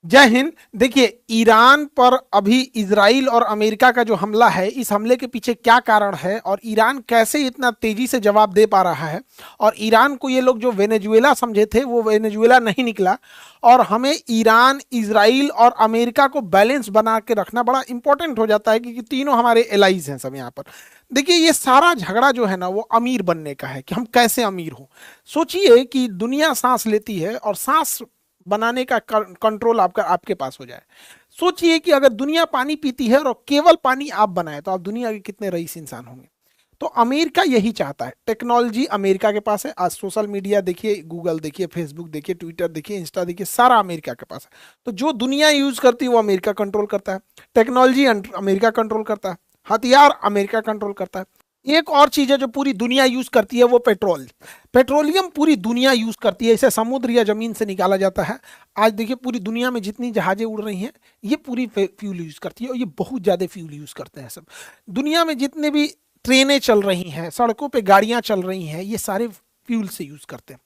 जय हिंद। देखिए, ईरान पर अभी इजराइल और अमेरिका का जो हमला है, इस हमले के पीछे क्या कारण है और ईरान कैसे इतना तेजी से जवाब दे पा रहा है। और ईरान को ये लोग जो वेनेजुएला समझे थे वो वेनेजुएला नहीं निकला। और हमें ईरान, इजराइल और अमेरिका को बैलेंस बना के रखना बड़ा इंपॉर्टेंट हो जाता है, क्योंकि तीनों हमारे एलाइज हैं सब यहाँ पर। देखिए, ये सारा झगड़ा जो है ना, वो अमीर बनने का है कि हम कैसे अमीर हों। सोचिए कि दुनिया सांस लेती है और सांस बनाने का कंट्रोल आपका आपके पास हो जाए। सोचिए कि अगर दुनिया पानी पीती है और केवल पानी आप बनाए, तो आप दुनिया के कितने रईस इंसान होंगे। तो अमेरिका यही चाहता है। टेक्नोलॉजी अमेरिका के पास है। आज सोशल मीडिया देखिए, गूगल देखिए, फेसबुक देखिए, ट्विटर देखिए, इंस्टा देखिए, सारा अमेरिका के पास है। तो जो दुनिया यूज करती है वो अमेरिका कंट्रोल करता है। टेक्नोलॉजी अमेरिका कंट्रोल करता है। हथियार अमेरिका कंट्रोल करता है। एक और चीज है जो पूरी दुनिया यूज करती है, वो पेट्रोल। पेट्रोलियम पूरी दुनिया यूज करती है। इसे समुद्र या जमीन से निकाला जाता है। आज देखिए, पूरी दुनिया में जितनी जहाजें उड़ रही हैं, ये पूरी फ्यूल यूज करती है, और ये बहुत ज्यादा फ्यूल यूज करते हैं सब। दुनिया में जितने भी ट्रेनें चल रही हैं, सड़कों पे गाड़ियां चल रही हैं, ये सारे फ्यूल से यूज करते हैं।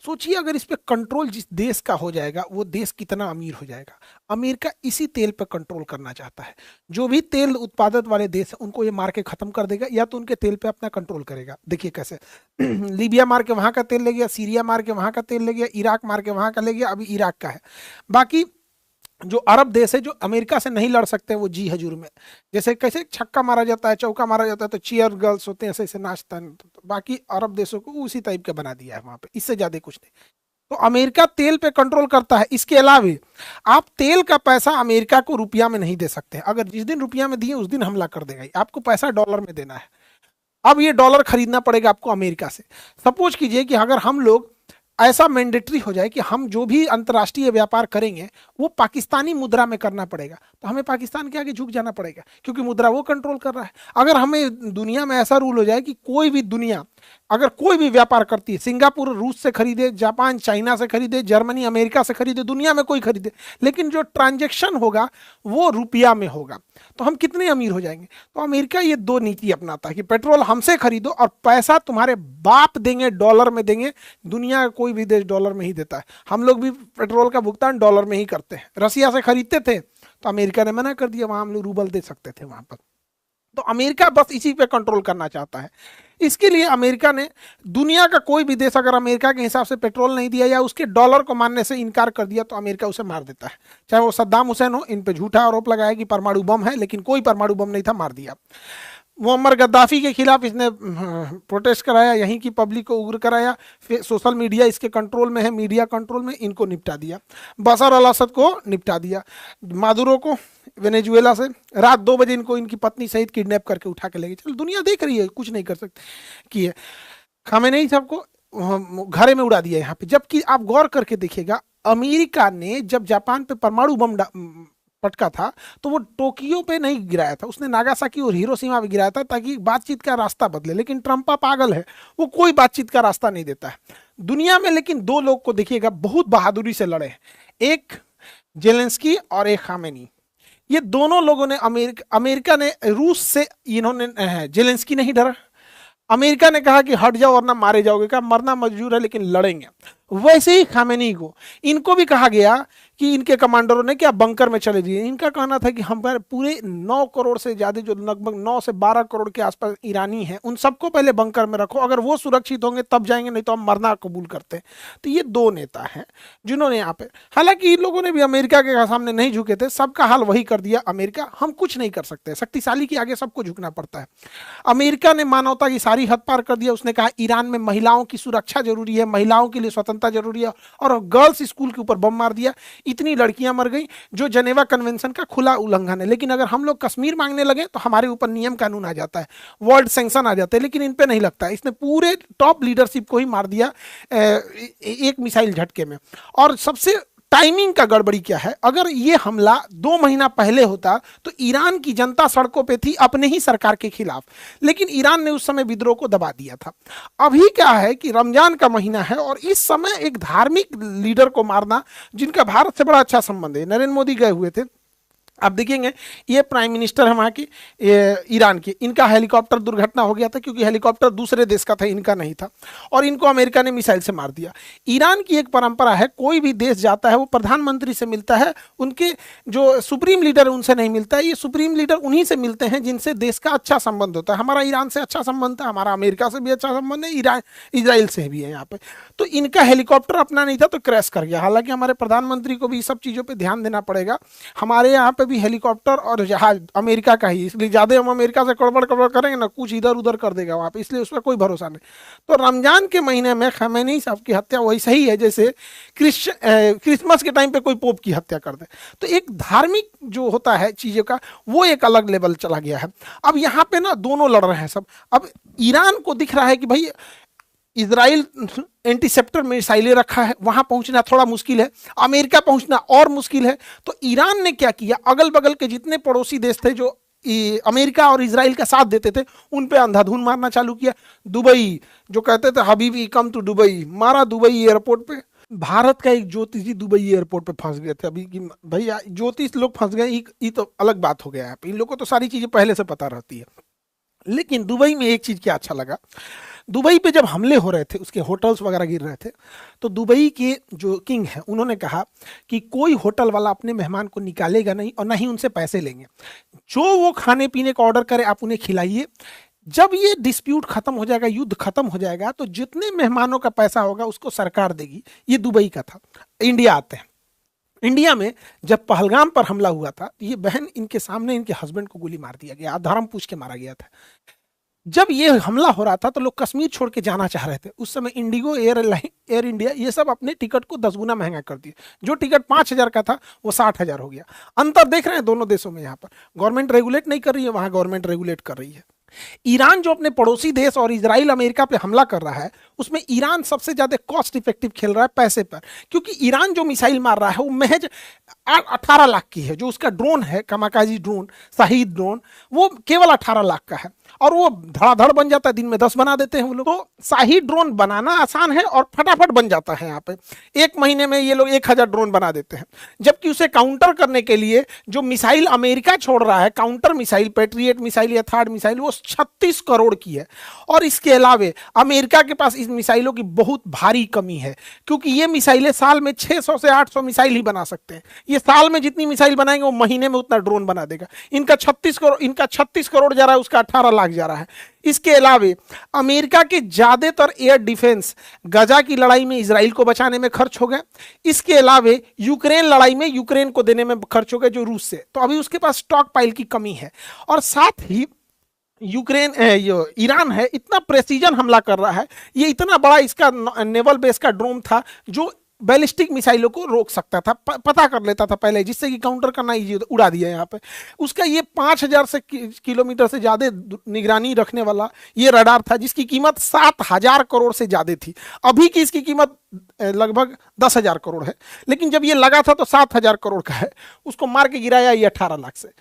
सोचिए, अगर इस पे कंट्रोल जिस देश का हो जाएगा, वो देश कितना अमीर हो जाएगा। अमेरिका इसी तेल पे कंट्रोल करना चाहता है। जो भी तेल उत्पादक वाले देश हैं, उनको ये मार के खत्म कर देगा, या तो उनके तेल पे अपना कंट्रोल करेगा। देखिए कैसे लीबिया मार के वहां का तेल ले गया, सीरिया मार के वहां का तेल ले गया, इराक मार के वहां का ले गया, अभी इराक का है। बाकी जो अरब देश है, जो अमेरिका से नहीं लड़ सकते, वो जी हजूर में। जैसे कैसे छक्का मारा जाता है, चौका मारा जाता है, तो चीयर गर्ल्स होते हैं, ऐसे ऐसे नाचता है। तो बाकी अरब देशों को उसी टाइप का बना दिया है वहां पे, इससे ज्यादा कुछ नहीं। तो अमेरिका तेल पे कंट्रोल करता है। इसके अलावा आप तेल का पैसा अमेरिका को रुपया में नहीं दे सकते। अगर जिस दिन रुपया में दिए, उस दिन हमला कर देगा। आपको पैसा डॉलर में देना है। अब ये डॉलर खरीदना पड़ेगा आपको अमेरिका से। सपोज कीजिए कि अगर हम लोग ऐसा मैंडेटरी हो जाए कि हम जो भी अंतर्राष्ट्रीय व्यापार करेंगे, वो पाकिस्तानी मुद्रा में करना पड़ेगा, तो हमें पाकिस्तान के आगे झुक जाना पड़ेगा, क्योंकि मुद्रा वो कंट्रोल कर रहा है। अगर हमें दुनिया में ऐसा रूल हो जाए कि कोई भी दुनिया अगर कोई भी व्यापार करती है, सिंगापुर रूस से खरीदे, जापान चाइना से खरीदे, जर्मनी अमेरिका से खरीदे, दुनिया में कोई खरीदे, लेकिन जो ट्रांजेक्शन होगा वो रुपया में होगा, तो हम कितने अमीर हो जाएंगे। तो अमेरिका ये दो नीति अपनाता है कि पेट्रोल हमसे खरीदो और पैसा तुम्हारे बाप देंगे, डॉलर में देंगे। दुनिया का कोई भी देश डॉलर में ही देता है। हम लोग भी पेट्रोल का भुगतान डॉलर में ही करते हैं। रसिया से खरीदते थे, तो अमेरिका ने मना कर दिया, वहां हम लोग रूबल दे सकते थे वहां पर। तो अमेरिका बस इसी पे कंट्रोल करना चाहता है। इसके लिए अमेरिका ने, दुनिया का कोई भी देश अगर अमेरिका के हिसाब से पेट्रोल नहीं दिया या उसके डॉलर को मानने से इनकार कर दिया, तो अमेरिका उसे मार देता है। चाहे वो सद्दाम हुसैन हो। इन पे झूठा आरोप लगाया कि परमाणु बम है, लेकिन कोई परमाणु बम नहीं था, मार दिया। मुअम्मर गद्दाफी के खिलाफ इसने प्रोटेस्ट कराया, यहीं की पब्लिक को उग्र कराया। फिर सोशल मीडिया इसके कंट्रोल में है, मीडिया कंट्रोल में, इनको निपटा दिया। बशर अल असद को निपटा दिया। मादुरो को वेनेजुएला से रात 2 बजे इनको इनकी पत्नी सहित किडनैप करके उठा के ले गए। चलो, दुनिया देख रही है, कुछ नहीं कर सकती कि खामेनेई सबको घरे में उड़ा दिया यहाँ पे। जबकि आप गौर करके देखिएगा, अमेरिका ने जब जापान पे परमाणु बम पटका था, तो वो टोक्यो पे नहीं गिराया था, उसने नागासाकी और हिरोशिमा पे गिराया था, ताकि बातचीत का रास्ता बदले। लेकिन ट्रंपा पागल है, वो कोई बातचीत का रास्ता नहीं देता है दुनिया में। लेकिन दो लोग को देखिएगा, बहुत बहादुरी से लड़े, एक जेलेंस्की और एक खामेनी। ये दोनों लोगों ने, अमेरिका ने रूस से, इन्होंने, जेलेंस्की नहीं डरा। अमेरिका ने कहा कि हट जाओ वरना मारे जाओगे, कहा मरना मंजूर है लेकिन लड़ेंगे। वैसे ही खामेनी को, इनको भी कहा गया कि इनके कमांडरों ने क्या बंकर में चले जाइए। इनका कहना था कि हमारे पूरे 9 करोड़ से ज्यादा, जो लगभग 9 से 12 करोड़ के आसपास ईरानी हैं, उन सबको पहले बंकर में रखो, अगर वो सुरक्षित होंगे तब जाएंगे, नहीं तो हम मरना कबूल करते हैं। तो ये दो नेता हैं जिन्होंने यहाँ पे, हालांकि इन लोगों ने भी अमेरिका के सामने नहीं झुके थे, सबका हाल वही कर दिया अमेरिका। हम कुछ नहीं कर सकते, शक्तिशाली के आगे सबको झुकना पड़ता है। अमेरिका ने मानवता की सारी हद पार कर दिया। उसने कहा ईरान में महिलाओं की सुरक्षा जरूरी है, महिलाओं के लिए स्वतंत्रता जरूरी है, और गर्ल्स स्कूल के ऊपर बम मार दिया। इतनी लड़कियां मर गई, जो जेनेवा कन्वेंशन का खुला उल्लंघन है। लेकिन अगर हम लोग कश्मीर मांगने लगे, तो हमारे ऊपर नियम कानून आ जाता है, वर्ल्ड सैंक्शन आ जाते हैं। लेकिन इन पे नहीं लगता है। इसने पूरे टॉप लीडरशिप को ही मार दिया एक मिसाइल झटके में। और सबसे टाइमिंग का गड़बड़ी क्या है, अगर ये हमला 2 महीना पहले होता, तो ईरान की जनता सड़कों पे थी अपने ही सरकार के खिलाफ, लेकिन ईरान ने उस समय विद्रोह को दबा दिया था। अभी क्या है कि रमजान का महीना है, और इस समय एक धार्मिक लीडर को मारना, जिनका भारत से बड़ा अच्छा संबंध है, नरेंद्र मोदी गए हुए थे, आप देखेंगे ये प्राइम मिनिस्टर है वहाँ की, ईरान की, इनका हेलीकॉप्टर दुर्घटना हो गया था क्योंकि हेलीकॉप्टर दूसरे देश का था, इनका नहीं था, और इनको अमेरिका ने मिसाइल से मार दिया। ईरान की एक परंपरा है, कोई भी देश जाता है वो प्रधानमंत्री से मिलता है, उनके जो सुप्रीम लीडर है उनसे नहीं मिलता है। ये सुप्रीम लीडर उन्हीं से मिलते हैं जिनसे देश का अच्छा संबंध होता है। हमारा ईरान से अच्छा संबंध है, हमारा अमेरिका से भी अच्छा संबंध है, इसराइल से भी है यहाँ पे। तो इनका हेलीकॉप्टर अपना नहीं था तो क्रैश कर गया। हालांकि हमारे प्रधानमंत्री को भी सब चीज़ों पर ध्यान देना पड़ेगा। हमारे यहाँ पे भी हेलीकॉप्टर और जहाज अमेरिका का ही, इसलिए ज़्यादा हम अमेरिका से कड़बड़ कड़बड़ करेंगे ना, कुछ इधर उधर कर देगा वहाँ पे, इसलिए उस पर कोई भरोसा नहीं। तो रमजान के महीने में खमैनी साहब की हत्या वही सही है जैसे क्रिसमस के टाइम पे कोई पोप की हत्या कर दे। तो एक धार्मिक जो होता है चीज़ों का वो एक अलग लेवल चला गया है। अब यहाँ पे ना दोनों लड़ रहे हैं सब। अब ईरान को दिख रहा है कि भाई इजराइल एंटीसेप्टर मिसाइलें रखा है, वहां पहुंचना थोड़ा मुश्किल है, अमेरिका पहुंचना और मुश्किल है। तो ईरान ने क्या किया, अगल बगल के जितने पड़ोसी देश थे जो अमेरिका और इजराइल का साथ देते थे उन पे अंधाधुन मारना चालू किया। दुबई जो कहते थे हबीबी कम टू दुबई, मारा दुबई एयरपोर्ट पे। भारत का एक ज्योतिषी दुबई एयरपोर्ट पे फंस गए थे अभी कि भैया ज्योतिष लोग फंस गए, ये तो अलग बात हो गया है। इन लोगों को तो सारी चीजें पहले से पता रहती है। लेकिन दुबई में एक चीज क्या अच्छा लगा, दुबई पे जब हमले हो रहे थे, उसके होटल्स वगैरह गिर रहे थे, तो दुबई के जो किंग हैं उन्होंने कहा कि कोई होटल वाला अपने मेहमान को निकालेगा नहीं और ना ही उनसे पैसे लेंगे, जो वो खाने पीने का ऑर्डर करे आप उन्हें खिलाइए। जब ये डिस्प्यूट खत्म हो जाएगा, युद्ध खत्म हो जाएगा, तो जितने मेहमानों का पैसा होगा उसको सरकार देगी। ये दुबई का था। इंडिया आते हैं, इंडिया में जब पहलगाम पर हमला हुआ था तो ये बहन इनके सामने इनके हस्बैंड को गोली मार दिया गया, धर्म पूछ के मारा गया था। जब ये हमला हो रहा था तो लोग कश्मीर छोड़ के जाना चाह रहे थे। उस समय इंडिगो, एयर इंडिया, ये सब अपने टिकट को 10 गुना महंगा कर दिए। जो टिकट 5,000 का था वो 60,000 हो गया। अंतर देख रहे हैं दोनों देशों में। यहाँ पर गवर्नमेंट रेगुलेट नहीं कर रही है, वहां गवर्नमेंट रेगुलेट कर रही है। ईरान जो अपने पड़ोसी देश और इजराइल अमेरिका पे हमला कर रहा है उसमें ईरान सबसे ज्यादा कॉस्ट इफेक्टिव खेल रहा है पैसे पर, क्योंकि ईरान जो मिसाइल मार रहा है वो महज 18 लाख की है। जो उसका ड्रोन है, कामाकाजी ड्रोन, शाहीद ड्रोन, वो केवल 18 लाख का है और वो धड़ाधड़ बन जाता है। दिन में 10 बना देते हैं वो लोग। तो शाहीद ड्रोन बनाना आसान है और फटाफट बन जाता है। यहाँ पे 1 महीने में ये लोग 1000 ड्रोन बना देते हैं। जबकि उसे काउंटर करने के लिए जो मिसाइल अमेरिका छोड़ रहा है, काउंटर मिसाइल, पैट्रियट मिसाइल या थर्ड मिसाइल, वो 36 करोड़ की है। और इसके अलावे अमेरिका के पास इस मिसाइलों की बहुत भारी कमी है, क्योंकि ये मिसाइलें साल में 600 से 800 मिसाइल ही बना सकते हैं। ये साल में जितनी मिसाइल बनाएंगे वो महीने में उतना ड्रोन बना देगा। इनका 36 करोड़ जा रहा है, उसका 18 लाख जा रहा है। इसके अलावे अमेरिका के ज्यादातर एयर डिफेंस गजा की लड़ाई में इजराइल को बचाने में खर्च हो गए। इसके अलावे यूक्रेन लड़ाई में यूक्रेन को देने में खर्च हो गए जो रूस से। तो अभी उसके पास स्टॉक पाइल की कमी है। और साथ ही ईरान है इतना प्रेसिजन हमला कर रहा है। ये इतना बड़ा इसका नेवल बेस का ड्रोन था जो बैलिस्टिक मिसाइलों को रोक सकता था, पता कर लेता था पहले, जिससे कि काउंटर करना इजी उड़ा दिया यहाँ पे। उसका ये 5000 से किलोमीटर से ज़्यादा निगरानी रखने वाला ये रडार था, जिसकी कीमत 7000 करोड़ से ज़्यादा थी। अभी की इसकी कीमत लगभग 10,000 करोड़ है, लेकिन जब ये लगा था तो 7000 करोड़ का है। उसको मार के गिराया ये 18 लाख से।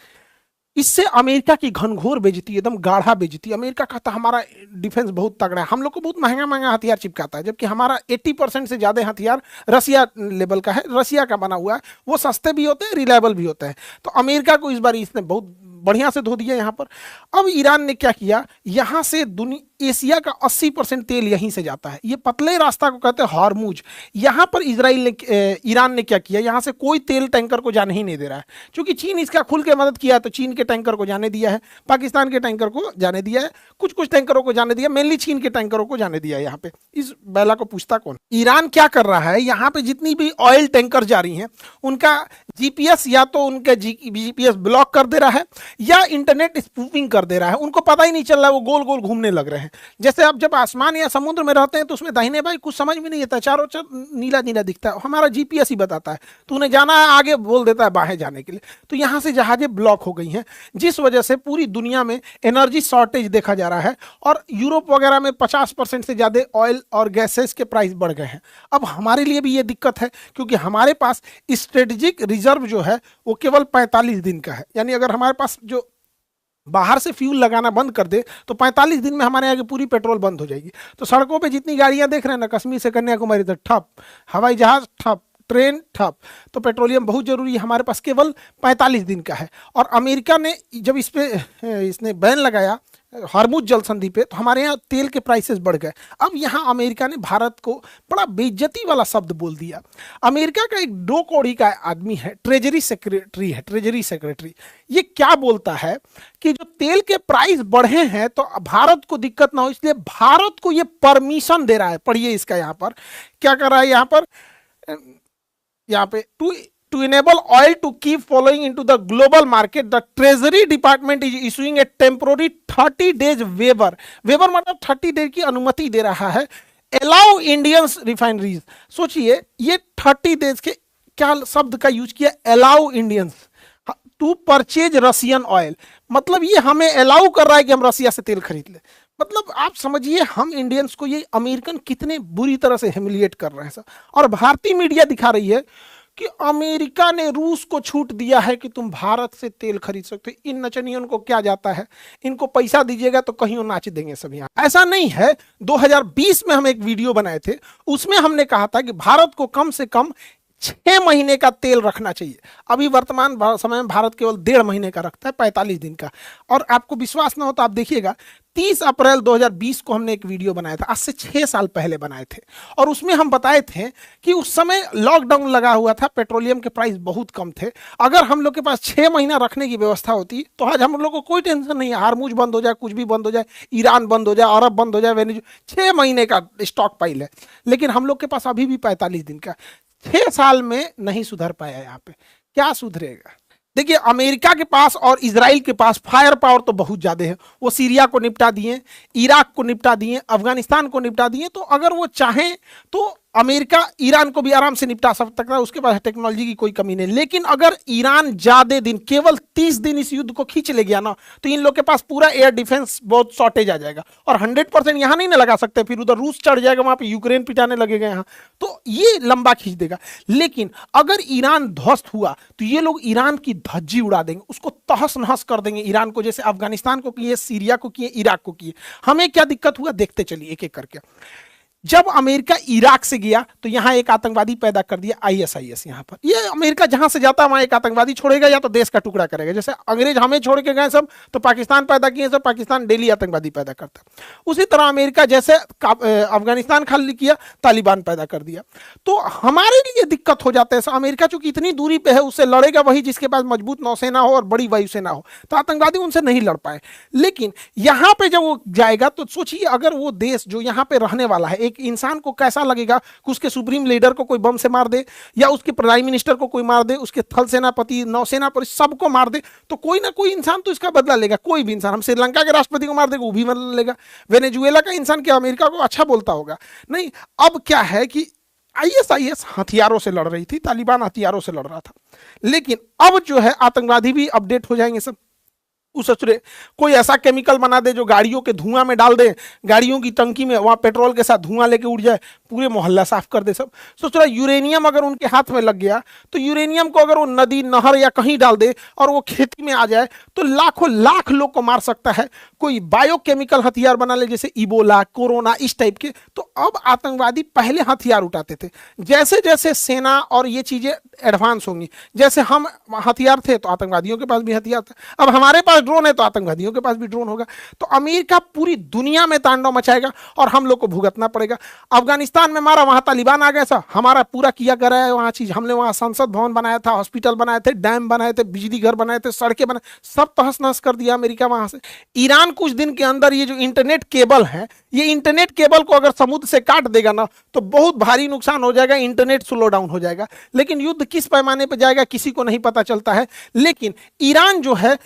इससे अमेरिका की घनघोर बेइज्जती, एकदम गाढ़ा बेइज्जती। अमेरिका कहता हमारा डिफेंस बहुत तगड़ा है, हम लोग को बहुत महंगा महंगा हथियार चिपकाता है, जबकि हमारा 80% से ज़्यादा हथियार रसिया लेवल का है, रसिया का बना हुआ है। वो सस्ते भी होते हैं, रिलायबल भी होते हैं। तो अमेरिका को इस बार इसने बहुत बढ़िया से धो दिया यहाँ पर। अब ईरान ने क्या किया, यहाँ से एशिया का 80% तेल यहीं से जाता है। ये पतले रास्ता को कहते हैं हॉर्मुज। यहाँ पर ईरान ने क्या किया, यहाँ से कोई तेल टैंकर को जाने ही नहीं दे रहा है, क्योंकि चीन इसका खुल के मदद किया है। तो चीन के टैंकर को जाने दिया है, पाकिस्तान के टैंकर को जाने दिया है, कुछ कुछ टैंकरों को जाने दिया, मेनली चीन के टैंकरों को जाने दिया है। यहाँ पे इस बैला को पूछता कौन। ईरान क्या कर रहा है, यहाँ पे जितनी भी ऑयल टैंकर जा रही हैं उनका जीपीएस या तो उनका जीपीएस ब्लॉक कर दे रहा है या इंटरनेट स्पूफिंग कर दे रहा है। उनको पता ही नहीं चल रहा है, वो गोल गोल घूमने लग रहे हैं। जैसे आप जब आसमान या समुद्र में रहते हैं तो उसमें दाहिने बाएं कुछ समझ में नहीं आता, चारों नीला नीला दिखता है, हमारा जीपीएस ही बताता है। तो उन्हें जाना है आगे, बोल देता है बाहें जाने के लिए। तो यहाँ से जहाजें ब्लॉक हो गई हैं, जिस वजह से पूरी दुनिया में एनर्जी शॉर्टेज देखा जा रहा है। और यूरोप वगैरह में 50% से ज़्यादा ऑयल और गैसेस के प्राइस बढ़ गए हैं। अब हमारे लिए भी ये दिक्कत है, क्योंकि हमारे पास स्ट्रेटेजिक रिजर्व जो है वो केवल 45 दिन का है। यानी अगर हमारे पास जो बाहर से फ्यूल लगाना बंद कर दे तो 45 दिन में हमारे यहाँ की पूरी पेट्रोल बंद हो जाएगी। तो सड़कों पे जितनी गाड़ियां देख रहे हैं ना, कश्मीर से कन्याकुमारी तक ठप, हवाई जहाज ठप ट्रेन ठप, तो पेट्रोलियम बहुत जरूरी है, हमारे पास केवल 45 दिन का है। और अमेरिका ने जब इस पे इसने बैन लगाया हॉर्मुज जल संधि पे, तो हमारे यहाँ तेल के प्राइसेस बढ़ गए। अब यहाँ अमेरिका ने भारत को बड़ा बेइज्जती वाला शब्द बोल दिया। अमेरिका का एक 2 कौड़ी का आदमी है, ट्रेजरी सेक्रेटरी, ये क्या बोलता है कि जो तेल के प्राइस बढ़े हैं तो भारत को दिक्कत ना हो, इसलिए भारत को ये परमिशन दे रहा है। पढ़िए इसका, यहाँ पर क्या कर रहा है, यहाँ पे to enable oil to keep flowing into the global market, the Treasury Department is issuing a temporary 30 days waiver मतलब 30 डेज की अनुमति दे रहा है, allow Indians refineries। सोचिए ये 30 डेज के क्या शब्द का यूज किया, allow Indians to purchase Russian oil, मतलब ये हमें अलाउ कर रहा है कि हम रसिया से तेल खरीद ले। मतलब आप समझिए हम इंडियंस को ये अमेरिकन कितने बुरी तरह से हेमिलिएट कर रहे हैं सर। और भारतीय मीडिया दिखा रही है कि अमेरिका ने रूस को छूट दिया है कि तुम भारत से तेल खरीद सकते हो। इन नचनियों को क्या जाता है, इनको पैसा दीजिएगा तो कहीं नाच देंगे सब यहाँ। ऐसा नहीं है। 2020 में हम एक वीडियो बनाए थे, उसमें हमने कहा था कि भारत को कम से कम 6 महीने का तेल रखना चाहिए। अभी वर्तमान समय में भारत केवल 1.5 महीने का रखता है, 45 दिन का। और आपको विश्वास ना हो तो आप देखिएगा, 30 अप्रैल 2020 को हमने एक वीडियो बनाया था, आज से 6 साल पहले बनाए थे। और उसमें हम बताए थे कि उस समय लॉकडाउन लगा हुआ था, पेट्रोलियम के प्राइस बहुत कम थे। अगर हम लोग के पास 6 महीना रखने की व्यवस्था होती तो आज हम लोग को कोई टेंशन नहीं है, हार्मुज बंद हो जाए, कुछ भी बंद हो जाए, ईरान बंद हो जाए, अरब बंद हो जाए, वेनेजुएला, 6 महीने का स्टॉक पाइल है। लेकिन हम लोग के पास अभी भी 45 दिन का। 6 साल में नहीं सुधर पाया। यहाँ पे क्या सुधरेगा? देखिए अमेरिका के पास और इजराइल के पास फायर पावर तो बहुत ज्यादा है। वो सीरिया को निपटा दिए, इराक को निपटा दिए, अफगानिस्तान को निपटा दिए। तो अगर वो चाहें तो अमेरिका ईरान को भी आराम से निपटा सकता है, उसके पास टेक्नोलॉजी की कोई कमी नहीं। लेकिन अगर ईरान ज्यादा दिन, केवल 30 दिन इस युद्ध को खींच ले गया ना, तो इन लोग के पास पूरा एयर डिफेंस बहुत शॉर्टेज आ जाएगा। और 100% यहां नहीं ना लगा सकते, फिर उधर रूस चढ़ जाएगा, वहां पे यूक्रेन पिटाने लगेगा यहाँ, तो ये लंबा खींच देगा। लेकिन अगर ईरान ध्वस्त हुआ तो ये लोग ईरान की धज्जी उड़ा देंगे, उसको तहस नहस कर देंगे ईरान को, जैसे अफगानिस्तान को किए, सीरिया को किए, इराक को किए। हमें क्या दिक्कत हुआ देखते चलिए एक एक करके। जब अमेरिका इराक से गया तो यहां एक आतंकवादी पैदा कर दिया, ISIS। यहां पर ये अमेरिका जहां से जाता है वहां एक आतंकवादी छोड़ेगा या तो देश का टुकड़ा करेगा। जैसे अंग्रेज हमें छोड़ के गए सब, तो पाकिस्तान पैदा किए सब, पाकिस्तान डेली आतंकवादी पैदा करता। उसी तरह अमेरिका जैसे अफगानिस्तान खाली किया, तालिबान पैदा कर दिया। तो हमारे लिए दिक्कत हो जाता है। अमेरिका चूंकि इतनी दूरी पे है, उससे लड़ेगा वही जिसके पास मजबूत नौसेना हो और बड़ी वायुसेना हो, तो आतंकवादी उनसे नहीं लड़ पाए। लेकिन यहां पर जब वो जाएगा तो सोचिए, अगर वो देश जो यहां पर रहने वाला है, एक इंसान को कैसा लगेगा कि उसके सुप्रीम लीडर को कोई बम से मार दे, या उसके प्राइम मिनिस्टर को कोई मार दे, उसके थल सेनापति, नौसेना पर सबको मार दे, तो कोई ना कोई इंसान तो इसका बदला लेगा। कोई भी इंसान, हम श्रीलंका के राष्ट्रपति को मार देगा, वो भी बदला लेगा। वेनेजुएला का इंसान क्या अमेरिका को अच्छा बोलता होगा? नहीं। अब क्या है कि ISIS हथियारों से लड़ रही थी, तालिबान हथियारों से लड़ रहा था। लेकिन अब जो है आतंकवादी भी अपडेट हो जाएंगे सब। उसरे कोई ऐसा केमिकल बना दे जो गाड़ियों के धुआं में डाल दे, गाड़ियों की टंकी में वहां पेट्रोल के साथ धुआं लेके उड़ जाए, पूरे मोहल्ला साफ कर दे सब। सोच रहा यूरेनियम अगर उनके हाथ में लग गया तो यूरेनियम को अगर वो नदी, नहर या कहीं डाल दे और वो खेती में आ जाए तो लाखों लाख लोग को मार सकता है। कोई बायोकेमिकल हथियार बना ले, जैसे इबोला, कोरोना, इस टाइप के। तो अब आतंकवादी पहले हथियार उठाते थे। जैसे जैसे सेना और ये चीजें एडवांस होंगी, जैसे हम हथियार थे तो आतंकवादियों के पास भी हथियार था, अब हमारे पास ड्रोन है तो आतंकवादियों के पास भी ड्रोन होगा। तो अमेरिका पूरी दुनिया में तांडव मचाएगा और हम लोग को भुगतना पड़ेगा। अफगानिस्तान में मारा, वहां तालिबान आ गया, सा हमारा पूरा किया कर रहा है वहां चीज। हमने वहां संसद भवन बनाया था, हॉस्पिटल बनाए थे, डैम बनाए थे, बिजली घर बनाए थे, सड़कें बनाए, सब तहस नहस कर दिया अमेरिका वहां से। ईरान कुछ दिन के अंदर ये जो इंटरनेट केबल है, ये इंटरनेट केबल को अगर समुद्र से काट देगा ना तो बहुत भारी नुकसान हो जाएगा, इंटरनेट स्लो डाउन हो जाएगा। लेकिन युद्ध किस पैमाने पर जाएगा किसी को नहीं पता चलता है। लेकिन ईरान जो है,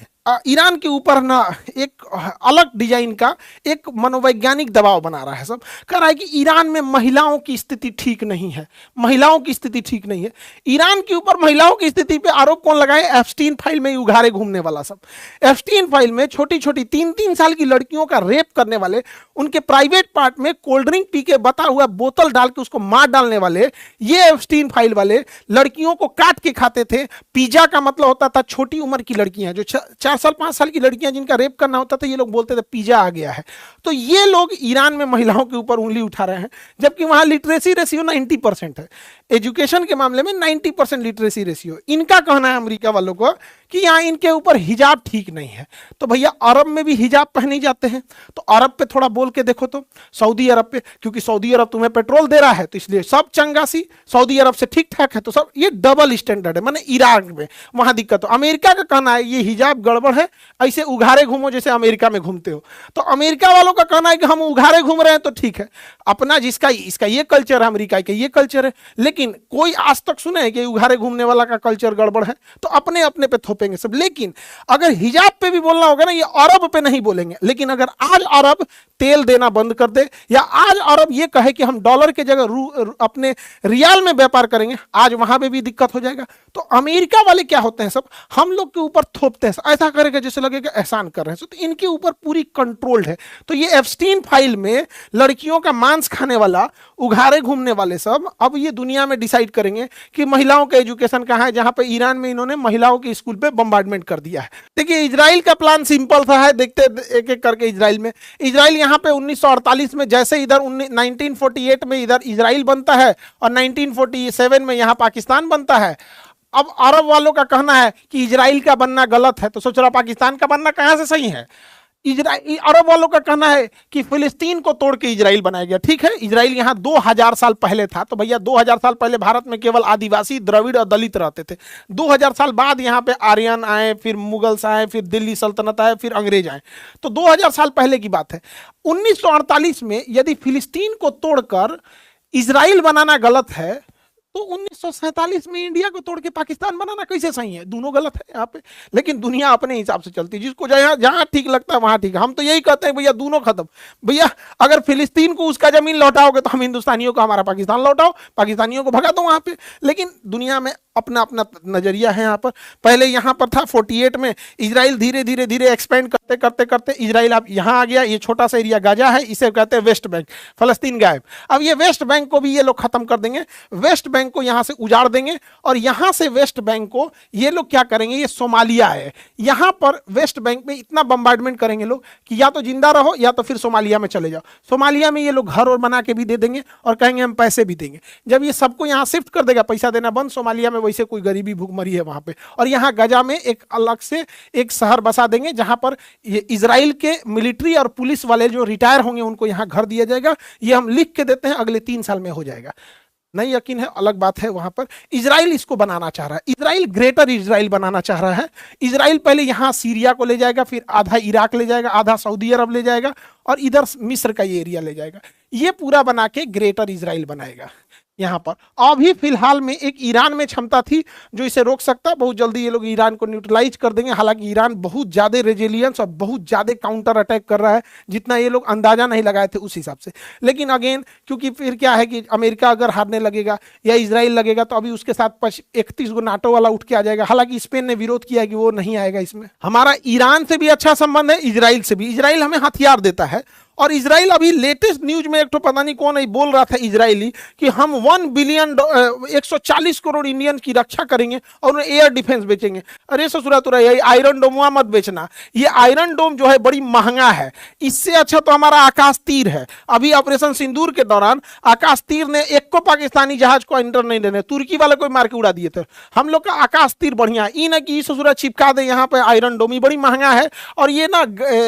ईरान के ऊपर ना एक अलग डिजाइन का एक मनोवैज्ञानिक दबाव बना रहा है सब। कह रहा है कि ईरान में महिलाओं की स्थिति ठीक नहीं है, महिलाओं की स्थिति ठीक नहीं है। ईरान के ऊपर महिलाओं की स्थिति पे आरोप कौन लगाए? एप्स्टीन फाइल में उघारे घूमने वाला सब। एप्स्टीन फाइल में छोटी छोटी 3-3 साल की लड़कियों का रेप करने वाले, उनके प्राइवेट पार्ट में कोल्ड ड्रिंक पी के बता हुआ बोतल डाल के उसको मार डालने वाले, ये एप्स्टीन फाइल वाले लड़कियों को काट के खाते थे। पिज्जा का मतलब होता था छोटी उम्र की लड़कियां जो 4 4 साल 5 साल की लड़कियां जिनका रेप करना होता था, ये लोग बोलते थे पिज्जा आ गया है। तो ये लोग ईरान में महिलाओं के ऊपर उंगली उठा रहे हैं, जबकि वहां लिटरेसी रेशियो 90% है, एजुकेशन के मामले में 90% लिटरेसी रेशियो। इनका कहना है अमेरिका वालों को कि यहाँ इनके ऊपर हिजाब ठीक नहीं है। तो भैया अरब में भी हिजाब पहने जाते हैं, तो अरब पे थोड़ा बोल के देखो तो, सऊदी अरब पे, क्योंकि सऊदी अरब तुम्हें पेट्रोल दे रहा है तो इसलिए सब चंगासी, सऊदी अरब से ठीक ठाक है तो सब, ये डबल स्टैंडर्ड है। माने ईरान में वहां दिक्कत हो। अमेरिका का कहना है ये हिजाब गड़बड़ है, ऐसे उघारे घूमो जैसे अमेरिका में घूमते हो। तो अमेरिका वालों का कहना है कि हम उघारे घूम रहे हैं तो ठीक है, अपना जिसका इसका ये कल्चर है, अमेरिका का ये कल्चर है। लेकिन कोई आज तक सुने है कि उघारे घूमने वाला का कल्चर गड़बड़ है? तो अपने अपने पे थोपेंगे सब। लेकिन अगर हिजाब पे भी बोलना होगा ना, ये अरब पे नहीं बोलेंगे। लेकिन अगर आज अरब तेल देना बंद कर दे, या आज अरब ये कहे कि हम डॉलर के जगह अपने रियाल में व्यापार करेंगे, आज वहां पे भी दिक्कत हो जाएगा। तो अमेरिका वाले क्या होते हैं, सब हम लोग के ऊपर थोपते हैं, ऐसा करेगा जैसे लगेगा एहसान कर रहे हैं। तो इनके ऊपर पूरी कंट्रोल्ड है। तो ये एप्स्टीन फाइल में लड़कियों का मांस खाने वाला, उघारे घूमने वाले सब अब ये दुनिया में डिसाइड करेंगे कि महिलाओं का एजुकेशन कहाँ है, जहां पे ईरान में इन्होंने महिलाओं के स्कूल पे बम्बार्डमेंट कर दिया है। देखिए इजराइल का प्लान सिंपल सा है, देखते एक एक करके। इजराइल यहाँ पे 1948 में जैसे इधर 1948 में इधर इजराइल बनता है और 1947 में यहाँ पाकिस्तान बनता है। अब अरब वालों का कहना है कि इजराइल का बनना गलत है, तो सोच रहा पाकिस्तान का बनना कहां से सही है। अरब वालों का कहना है कि फिलिस्तीन को तोड़ के इजराइल बनाया गया। ठीक है, इजराइल यहाँ 2000 साल पहले था, तो भैया 2000 साल पहले भारत में केवल आदिवासी, द्रविड़ और दलित रहते थे। 2000 साल बाद यहाँ पे आर्यन आए, फिर मुगल्स आए, फिर दिल्ली सल्तनत आए, फिर अंग्रेज आए। तो 2000 साल पहले की बात है। 1948 में यदि फिलिस्तीन को तोड़कर इजराइल बनाना गलत है, तो 1947 में इंडिया को तोड़ के पाकिस्तान बनाना कैसे सही है? दोनों गलत है यहाँ पे। लेकिन दुनिया अपने हिसाब से चलती है, जिसको जहां जहां ठीक लगता है वहां ठीक है। हम तो यही कहते हैं भैया दोनों खत्म। भैया अगर फिलिस्तीन को उसका जमीन लौटाओगे तो हम हिंदुस्तानियों को हमारा पाकिस्तान लौटाओ, पाकिस्तानियों को भगा दो वहां पे। लेकिन दुनिया में अपना अपना नजरिया है यहाँ पर। पहले यहाँ पर था 48 में, इजराइल धीरे धीरे धीरे एक्सपेंड करते करते करते इजराइल अब यहाँ आ गया। ये छोटा सा एरिया गाजा है, इसे कहते हैं वेस्ट बैंक, फलस्तीन गायब। अब ये वेस्ट बैंक को भी ये लोग खत्म कर देंगे, वेस्ट बैंक को यहाँ से उजाड़ देंगे। और यहाँ से वेस्ट बैंक को ये लोग क्या करेंगे, ये सोमालिया है, यहाँ पर वेस्ट बैंक में इतना बम्बार्डमेंट करेंगे लोग कि या तो जिंदा रहो या तो फिर सोमालिया में चले जाओ। सोमालिया में ये लोग घर और बना के भी दे देंगे और कहेंगे हम पैसे भी देंगे। जब ये सबको यहाँ शिफ्ट कर देगा, पैसा देना बंद, सोमालिया में वैसे कोई गरीबी भूखमरी है वहां पे, और यहाँ गजा में एक अलग से एक शहर बसा देंगे जहां पर ये इजराइल के मिलिट्री और पुलिस वाले जो रिटायर होंगे उनको यहाँ घर दिया जाएगा। ये हम लिख के देते हैं, अगले 3 साल में हो जाएगा। नहीं यकीन है अलग बात है। वहां पर इजराइल इसको बनाना चाह रहा है, इजराइल ग्रेटर इजराइल बनाना चाह रहा है। इजराइल पहले यहाँ सीरिया को ले जाएगा, फिर आधा इराक ले जाएगा, आधा सऊदी अरब ले जाएगा और इधर मिस्र का ये एरिया ले जाएगा। ये पूरा बना के ग्रेटर इजराइल बनाएगा। यहाँ पर अभी फिलहाल में एक ईरान में क्षमता थी जो इसे रोक सकता है। बहुत जल्दी ये लोग ईरान को न्यूट्रलाइज कर देंगे। हालांकि ईरान बहुत ज्यादा रेजिलियंस और बहुत ज्यादा काउंटर अटैक कर रहा है, जितना ये लोग अंदाजा नहीं लगाए थे उस हिसाब से। लेकिन अगेन क्योंकि फिर क्या है कि अमेरिका अगर हारने लगेगा या इजराइल लगेगा तो अभी उसके साथ 31 गो नाटो वाला उठ के आ जाएगा। हालांकि स्पेन ने विरोध किया है कि वो नहीं आएगा इसमें। हमारा ईरान से भी अच्छा संबंध है, इजराइल से भी। इजराइल हमें हथियार देता है और इजराइल अभी लेटेस्ट न्यूज में एक तो पता नहीं कौन बोल रहा था इजरायली कि हम 1 बिलियन 140 करोड़ इंडियन की रक्षा करेंगे और उन्हें एयर डिफेंस बेचेंगे। अरे ससुरा तो रही आयरन डोम मत बेचना, ये आयरन डोम जो है बड़ी महंगा है। इससे अच्छा तो हमारा आकाश तीर है। अभी ऑपरेशन सिंदूर के दौरान आकाश तीर ने एक को पाकिस्तानी जहाज को एंटर नहीं देने, तुर्की वाले को मार के उड़ा दिए थे। हम लोग का आकाश तीर बढ़िया है, ई ना कि ससुरा चिपका दे यहाँ पे आयरन डोम, बड़ी महंगा है और ये ना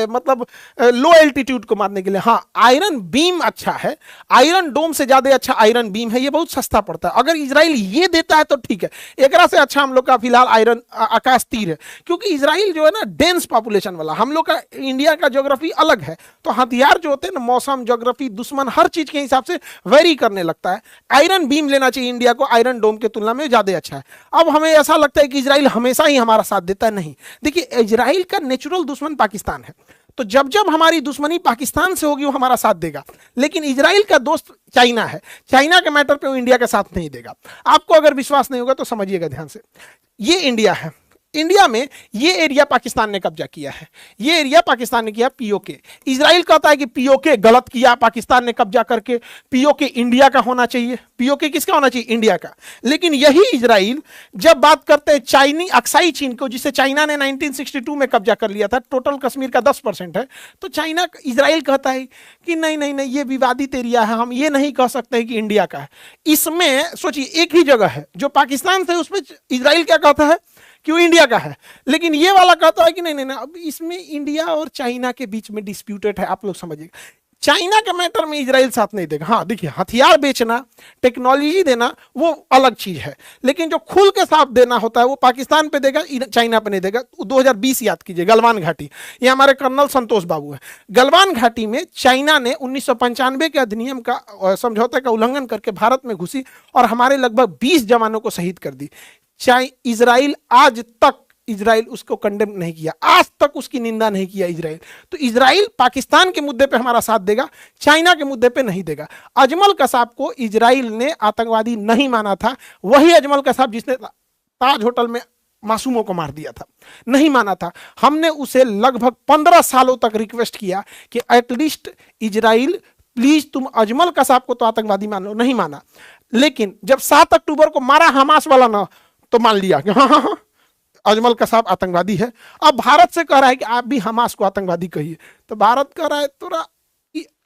मतलब लो एल्टीट्यूड को मारने के लिए। हाँ आयरन बीम अच्छा है, आयरन डोम से ज्यादा अच्छा आयरन बीम है, ये बहुत सस्ता पड़ता है। अगर इजराइल ये देता है तो ठीक है, एकरा से अच्छा हम लोग का फिलहाल आयरन आकाश तीर है। क्योंकि इजराइल जो है ना डेंस पॉपुलेशन वाला, हम लोग का इंडिया का ज्योग्राफी अलग है, तो हथियार जो होते हैं ना मौसम, ज्योग्राफी, दुश्मन हर चीज के हिसाब से वेरी करने लगता है। आयरन बीम लेना चाहिए इंडिया को, आयरन डोम के तुलना में ज्यादा अच्छा है। अब हमें ऐसा लगता है कि इजराइल हमेशा ही हमारा साथ देता है, नहीं। देखिए इजराइल का नेचुरल दुश्मन पाकिस्तान है, तो जब जब हमारी दुश्मनी पाकिस्तान से होगी वो हमारा साथ देगा। लेकिन इजराइल का दोस्त चाइना है, चाइना के मैटर पे वो इंडिया का साथ नहीं देगा। आपको अगर विश्वास नहीं होगा तो समझिएगा ध्यान से, ये इंडिया है, इंडिया में ये एरिया पाकिस्तान ने कब्जा किया है, ये एरिया पाकिस्तान ने किया पीओके। इजराइल कहता है कि पीओके गलत किया पाकिस्तान ने कब्जा करके, पीओके इंडिया का होना चाहिए। पीओके किसका होना चाहिए? इंडिया का। लेकिन यही इजराइल जब बात करते हैं चाइनी अक्साई चीन को, जिसे चाइना ने 1962 में कब्जा कर लिया था, टोटल कश्मीर का 10% है, तो चाइना इजराइल कहता है कि नहीं नहीं नहीं, ये विवादित एरिया है, हम ये नहीं कह सकते कि इंडिया का है। इसमें सोचिए एक ही जगह है जो पाकिस्तान से, उसमें इजराइल क्या कहता है कि वो इंडिया का है, लेकिन ये वाला कहता है कि नहीं नहीं नहीं, अब इसमें इंडिया और चाइना के बीच में डिस्प्यूटेड है। आप लोग समझिएगा, चाइना के मैटर में इजराइल साथ नहीं देगा। हाँ देखिए, हथियार बेचना, टेक्नोलॉजी देना वो अलग चीज है, लेकिन जो खुल के साथ देना होता है वो पाकिस्तान पे देगा, चाइना पे नहीं देगा। 2020 याद कीजिए, गलवान घाटी, ये हमारे कर्नल संतोष बाबू है। गलवान घाटी में चाइना ने 1995 के अधिनियम का, समझौते का उल्लंघन करके भारत में घुसी और हमारे लगभग 20 जवानों को शहीद कर दी। इजराइल आज तक, इजराइल उसको कंडेम नहीं किया, आज तक उसकी निंदा नहीं किया इजराइल। तो इजराइल पाकिस्तान के मुद्दे पे हमारा साथ देगा, चाइना के मुद्दे पे नहीं देगा। अजमल कसाब को इजराइल ने आतंकवादी नहीं माना था, वही अजमल कसाब जिसने ताज होटल में मासूमों को मार दिया था, नहीं माना था। हमने उसे लगभग 15 सालों तक रिक्वेस्ट किया कि एटलीस्ट इजराइल प्लीज तुम अजमल कसाब को तो आतंकवादी मान लो, नहीं माना। लेकिन जब 7 अक्टूबर को मारा हमास वाला ना, तो मान लिया कि हाँ हाँ हाँ अजमल कसाब आतंकवादी है। अब भारत से कह रहा है कि आप भी हमास को आतंकवादी कहिए, तो भारत कह रहा है तोरा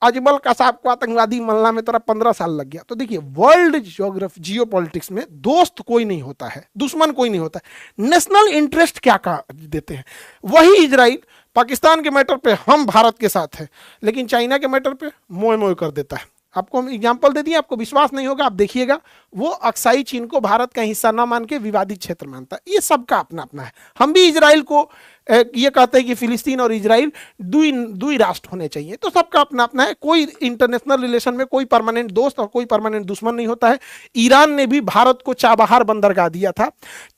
अजमल कसाब को आतंकवादी मानना में तोरा 15 साल लग गया। तो देखिए, वर्ल्ड ज्योग्राफी जियोपॉलिटिक्स में दोस्त कोई नहीं होता है, दुश्मन कोई नहीं होता है, नेशनल इंटरेस्ट क्या का देते हैं। वही इजराइल पाकिस्तान के मैटर पे हम भारत के साथ है, लेकिन चाइना के मैटर पे मोए मोए कर देता है। आपको हम एग्जाम्पल दे दिए, आपको विश्वास नहीं होगा, आप देखिएगा। वो अक्साई चीन को भारत का हिस्सा ना मान के विवादित क्षेत्र मानता है। ये सबका अपना अपना है। हम भी इजराइल को ये कहते हैं कि फिलिस्तीन और इजराइल दुई राष्ट्र होने चाहिए, तो सबका अपना अपना है। कोई इंटरनेशनल रिलेशन में कोई परमानेंट दोस्त और कोई परमानेंट दुश्मन नहीं होता है। ईरान ने भी भारत को चाबहार बंदरगाह दिया था।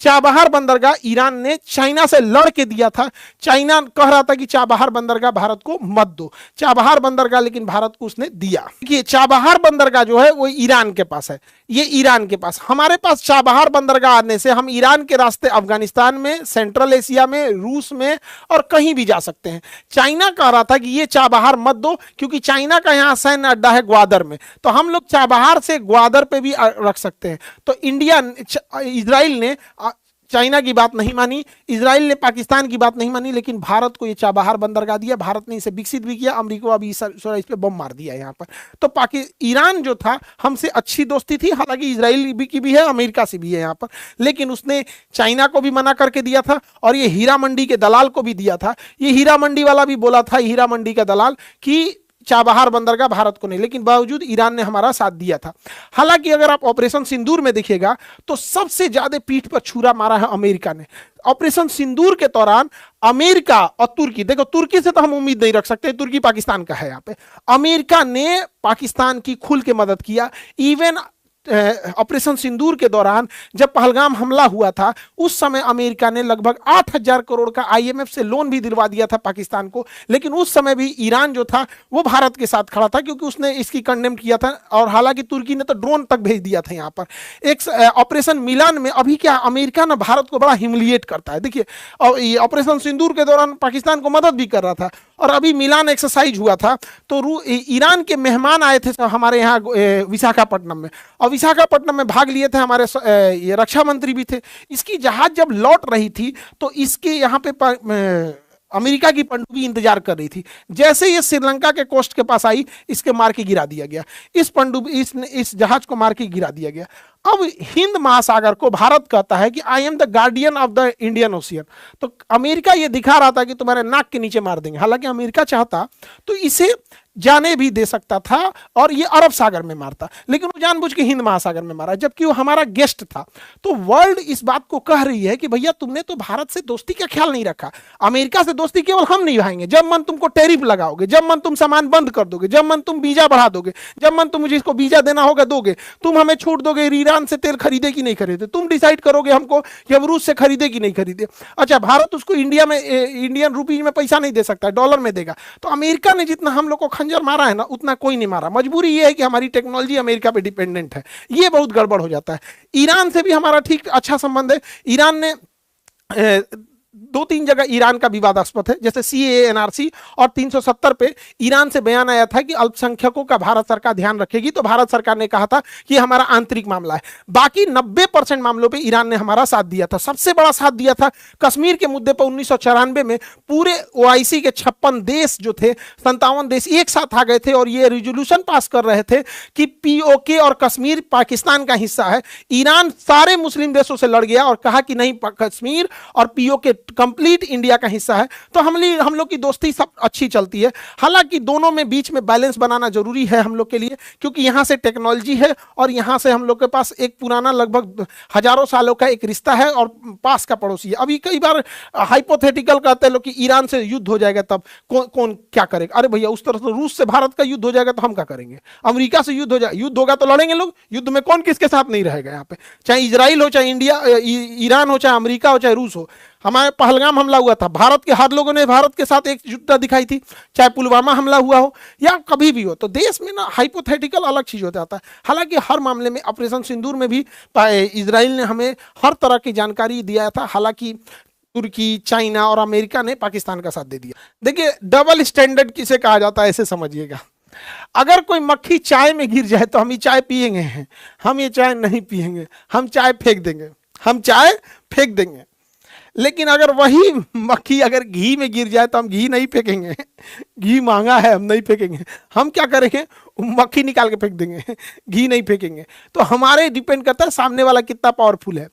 चाबहार बंदरगाह ईरान ने चाइना से लड़ के दिया था। चाइना कह रहा था कि चाबहार बंदरगाह भारत को मत दो, चाबहार बंदरगाह लेकिन भारत को उसने दिया। देखिए, चाबहार बंदरगाह जो है वो ईरान के पास है, ये ईरान के पास। हमारे पास चाबहार बंदरगाह आने से हम ईरान के रास्ते अफगानिस्तान में, सेंट्रल एशिया में, रूस में और कहीं भी जा सकते हैं। चाइना कह रहा था कि ये चाबहार मत दो, क्योंकि चाइना का यहां सैन्य अड्डा है ग्वादर में, तो हम लोग चाबहार से ग्वादर पे भी रख सकते हैं। तो इजराइल ने चाइना की बात नहीं मानी, इजराइल ने पाकिस्तान की बात नहीं मानी, लेकिन भारत को ये चाबहार बंदरगाह दिया। भारत ने इसे विकसित भी किया, अमेरिका अभी इस पे बम मार दिया यहाँ पर। तो ईरान जो था हमसे अच्छी दोस्ती थी, हालांकि इजराइल की भी है, अमेरिका से भी है यहाँ पर, लेकिन उसने चाइना को भी मना करके दिया था और ये हीरा मंडी के दलाल को भी दिया था। ये हीरा मंडी वाला भी बोला था, हीरा मंडी का दलाल, कि चाबहार बंदरगाह भारत को नहीं, लेकिन बावजूद ईरान ने हमारा साथ दिया था। हालांकि अगर आप ऑपरेशन सिंदूर में देखिएगा तो सबसे ज्यादा पीठ पर छुरा मारा है अमेरिका ने। ऑपरेशन सिंदूर के दौरान अमेरिका और तुर्की, देखो तुर्की से तो हम उम्मीद नहीं रख सकते, तुर्की पाकिस्तान का है यहाँ पे, अमेरिका ने पाकिस्तान की खुल के मदद किया। इवन ऑपरेशन सिंदूर के दौरान जब पहलगाम हमला हुआ था, उस समय अमेरिका ने लगभग 8,000 करोड़ का आईएमएफ से लोन भी दिलवा दिया था पाकिस्तान को। लेकिन उस समय भी ईरान जो था वो भारत के साथ खड़ा था, क्योंकि उसने इसकी कंडेम किया था। और हालांकि तुर्की ने तो ड्रोन तक भेज दिया था यहाँ पर। एक ऑपरेशन मिलान में अभी क्या अमेरिका ना भारत को बड़ा ह्यूमिलिएट करता है। देखिए, और ये ऑपरेशन सिंदूर के दौरान पाकिस्तान को मदद भी कर रहा था, और अभी मिलान एक्सरसाइज हुआ था तो ईरान के मेहमान आए थे हमारे यहाँ विशाखापट्टनम में, और विशाखापट्टनम में भाग लिए थे हमारे ये रक्षा मंत्री भी थे। इसकी जहाज जब लौट रही थी तो इसके यहाँ पे अमेरिका की पनडुब्बी इंतजार कर रही थी। जैसे ये श्रीलंका के कोस्ट के पास आई, इसके मार के गिरा दिया गया, इस जहाज को मार के गिरा दिया गया। अब हिंद महासागर को भारत कहता है कि I am the guardian of the Indian ocean, तो अमेरिका ये दिखा रहा था कि तुम्हारे नाक के नीचे मार देंगे। हालांकि अमेरिका चाहता तो इसे जाने भी दे सकता था और ये अरब सागर में मारता, लेकिन वो जानबूझ के हिंद महासागर में मारा, जबकि वो हमारा गेस्ट था। तो वर्ल्ड इस बात को कह रही है कि भैया तुमने तो भारत से दोस्ती का ख्याल नहीं रखा। अमेरिका से दोस्ती केवल हम नहीं निभाएंगे, जब मन तुमको टैरिफ लगाओगे, जब मन तुम सामान बंद कर दोगे, जब मन तुम वीजा बढ़ा दोगे, जब मन तुम मुझे इसको वीजा देना होगा दोगे, तुम हमें छूट दोगे ईरान से तेल खरीदे कि नहीं खरीदे, तुम डिसाइड करोगे हमको कि हम रूस से खरीदे कि नहीं खरीदे। अच्छा, भारत उसको इंडिया में इंडियन रुपीज में पैसा नहीं दे सकता, डॉलर में देगा। तो अमेरिका ने जितना हम लोग को खंजर मारा है ना, उतना कोई नहीं मारा। मजबूरी ये है कि हमारी टेक्नोलॉजी अमेरिका पे डिपेंडेंट है, ये बहुत गड़बड़ हो जाता है। ईरान से भी हमारा ठीक अच्छा संबंध है। ईरान ने दो तीन जगह ईरान का विवादास्पद है, जैसे सीएए, एनआरसी और 370 पे ईरान से बयान आया था कि अल्पसंख्यकों का भारत सरकार ध्यान रखेगी, तो भारत सरकार ने कहा था कि हमारा आंतरिक मामला है। बाकी 90% मामलों पे ईरान ने हमारा साथ दिया था। सबसे बड़ा साथ दिया था कश्मीर के मुद्दे पर 1994 में। पूरे ओआईसी के 56 देश जो थे, 57 देश एक साथ आ गए थे और ये रिजोल्यूशन पास कर रहे थे कि पीओके और कश्मीर पाकिस्तान का हिस्सा है। ईरान सारे मुस्लिम देशों से लड़ गया और कहा कि नहीं, कश्मीर और पीओके कंप्लीट इंडिया का हिस्सा है। तो हम लोग की दोस्ती सब अच्छी चलती है। हालांकि दोनों में बीच में बैलेंस बनाना जरूरी है हम लोग के लिए, क्योंकि यहां से टेक्नोलॉजी है और यहां से हम लोग के पास एक पुराना लगभग हजारों सालों का एक रिश्ता है और पास का पड़ोसी है। अभी कई बार हाइपोथेटिकल कहते हैं लोग कि ईरान से युद्ध हो जाएगा तब कौन क्या करेगा। अरे भैया, उस तरह से रूस से भारत का युद्ध हो जाएगा तो हम क्या करेंगे? अमेरिका से युद्ध हो जाए, युद्ध होगा तो लड़ेंगे लोग। युद्ध में कौन किसके साथ नहीं रहेगा यहाँ पे, चाहे इजराइल हो, चाहे इंडिया, ईरान हो, चाहे अमेरिका हो, चाहे रूस हो। हमारे पहलगाम हमला हुआ था, भारत के हर लोगों ने भारत के साथ एकजुटता दिखाई थी, चाहे पुलवामा हमला हुआ हो या कभी भी हो। तो देश में ना हाइपोथेटिकल अलग चीज हो जाता है। हालांकि हर मामले में ऑपरेशन सिंदूर में भी इजराइल ने हमें हर तरह की जानकारी दिया था। हालांकि तुर्की, चाइना और अमेरिका ने पाकिस्तान का साथ दे दिया। देखिए, डबल स्टैंडर्ड किसे कहा जाता है ऐसे समझिएगा। अगर कोई मक्खी चाय में गिर जाए तो हम ये चाय पिएंगे, हम ये चाय नहीं पिएंगे, हम चाय फेंक देंगे, हम चाय फेंक देंगे। लेकिन अगर वही मक्खी अगर घी में गिर जाए तो हम घी नहीं फेंकेंगे, घी महंगा है, हम नहीं फेंकेंगे। हम क्या करेंगे? मक्खी निकाल के फेंक देंगे, घी नहीं फेंकेंगे। तो हमारे डिपेंड करता है सामने वाला कितना पावरफुल है।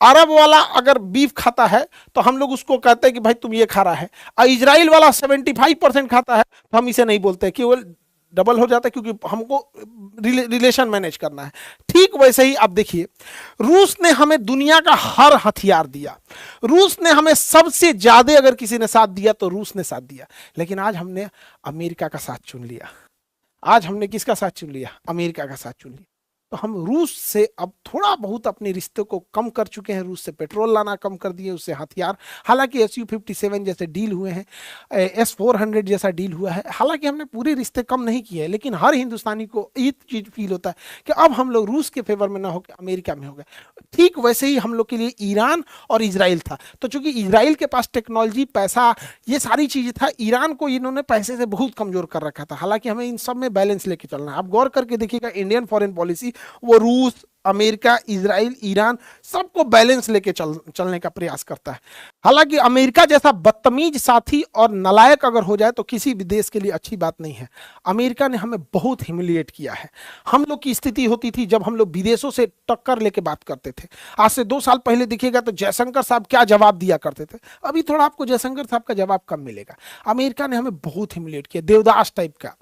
अरब वाला अगर बीफ खाता है तो हम लोग उसको कहते हैं कि भाई तुम ये खा रहा है, और इजराइल वाला 75% खाता है तो हम इसे नहीं बोलते, केवल डबल हो जाता है, क्योंकि हमको रिलेशन मैनेज करना है। ठीक वैसे ही आप देखिए, रूस ने हमें दुनिया का हर हथियार दिया, रूस ने हमें सबसे ज्यादा अगर किसी ने साथ दिया तो रूस ने साथ दिया। लेकिन आज हमने अमेरिका का साथ चुन लिया। आज हमने किसका साथ चुन लिया? अमेरिका का साथ चुन लिया। तो हम रूस से अब थोड़ा बहुत अपने रिश्ते को कम कर चुके हैं। रूस से पेट्रोल लाना कम कर दिए, उससे हथियार। हालांकि SU-57 जैसे डील हुए हैं, S-400 जैसा डील हुआ है। हालांकि हमने पूरे रिश्ते कम नहीं किए, लेकिन हर हिंदुस्तानी को ये चीज फील होता है कि अब हम लोग रूस के फेवर में ना होकर अमेरिका में हो गए। ठीक वैसे ही हम लोग के लिए ईरान और इजराइल था। तो चूंकि इजराइल के पास टेक्नोलॉजी, पैसा, ये सारी चीजें था, ईरान को इन्होंने पैसे से बहुत कमजोर कर रखा था। हालांकि हमें इन सब में बैलेंस लेके चलना है। आप गौर करके देखिएगा, इंडियन फॉरेन पॉलिसी वो रूस, अमेरिका, इजराइल, ईरान सबको बैलेंस लेके चलने का प्रयास करता है। हालांकि अमेरिका जैसा बदतमीज साथी और नालायक अगर हो जाए तो किसी भी देश के लिए अच्छी बात नहीं है। अमेरिका ने हमें बहुत ह्यूमिलिएट किया है। हम लोग की स्थिति होती थी जब हम लोग विदेशों से टक्कर लेके बात करते थे। आज से 2 साल पहले देखिएगा तो जयशंकर साहब क्या जवाब दिया करते थे, अभी थोड़ा आपको जयशंकर साहब का जवाब कम मिलेगा। अमेरिका ने हमें बहुत ह्यूमिलिएट किया, देवदास टाइप का।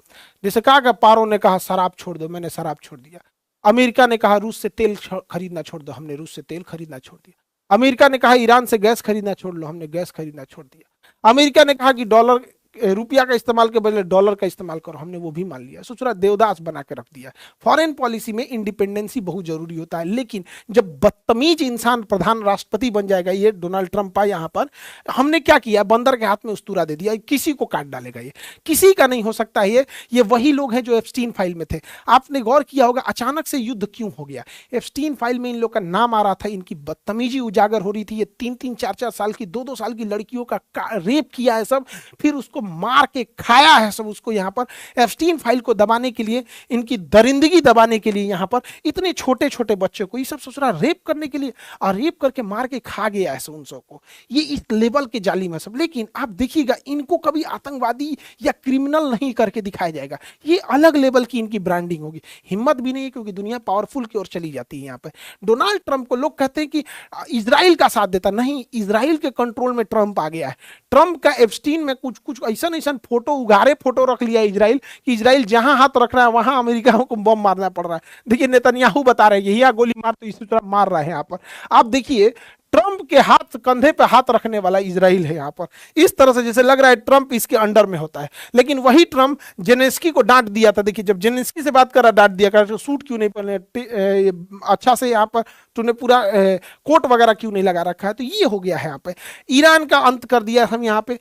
जैसे कहा, पारो ने कहा शराब छोड़ दो, मैंने शराब छोड़ दिया। अमेरिका ने कहा रूस से तेल खरीदना छोड़ दो, हमने रूस से तेल खरीदना छोड़ दिया। अमेरिका ने कहा ईरान से गैस खरीदना छोड़ लो, हमने गैस खरीदना छोड़ दिया। अमेरिका ने कहा कि डॉलर, रुपया का इस्तेमाल के बदले डॉलर का इस्तेमाल करो, हमने वो भी मान लिया। ससुरा देवदास बना के रख दिया। फॉरेन पॉलिसी में इंडिपेंडेंसी बहुत जरूरी होता है, लेकिन जब बदतमीज इंसान प्रधान राष्ट्रपति बन जाएगा, ये डोनाल्ड ट्रंप आ यहाँ पर, हमने क्या किया? बंदर के हाथ में उस्तूरा दे दिया, किसी को काट डालेगा। ये किसी का नहीं हो सकता है। ये वही लोग हैं जो एप्स्टीन फाइल में थे। आपने गौर किया होगा अचानक से युद्ध क्यों हो गया? एप्स्टीन फाइल में इन लोग का नाम आ रहा था, इनकी बदतमीजी उजागर हो रही थी। ये 3-3, 4-4 साल की, 2-2 साल की लड़कियों का रेप किया है सब, फिर उसको मार के खाया है सब उसको। यहाँ पर एप्स्टीन फाइल को दबाने के लिए, इनकी दरिंदगी दबाने के लिए, यहाँ पर इतने छोटे छोटे बच्चों को ये सब ससुरा रेप करने के लिए, और रेप करके मार के खा गया है सब उन सबको। ये इस लेवल के जालिम है सब। लेकिन आप देखिएगा, इनको कभी आतंकवादी या क्रिमिनल नहीं करके दिखाया जाएगा। ये अलग लेवल की इनकी ब्रांडिंग होगी। हिम्मत भी नहीं है, क्योंकि दुनिया पावरफुल की ओर चली जाती है। यहाँ पे डोनाल्ड ट्रंप को लोग कहते हैं कि इजराइल का साथ देता, नहीं, इजराइल के कंट्रोल में ट्रंप आ गया है। ट्रंप का एप्स्टीन में कुछ कुछ ऐसा फोटो, उगारे फोटो रख लिया इजराइल कि इजराइल जहां हाथ रख रहा है वहां अमेरिका को बम मारना पड़ रहा है। देखिए, नेतन्याहू बता रहे हैं यही गोली मार, तो इसी तरह मार रहा है। यहाँ पर आप देखिए, ट्रंप के हाथ, कंधे पे हाथ रखने वाला इजराइल है यहाँ पर। इस तरह से जैसे लग रहा है ट्रंप इसके अंडर में होता है। लेकिन वही ट्रंप जेलेंस्की को डांट दिया था। देखिए, जब जेलेंस्की से बात कर रहा, डांट दिया, कर सूट क्यों नहीं पहने, अच्छा से यहाँ पर तूने पूरा कोट वगैरह क्यों नहीं लगा रखा है। तो ये हो गया है यहाँ पे। ईरान का अंत कर दिया हम यहाँ पे,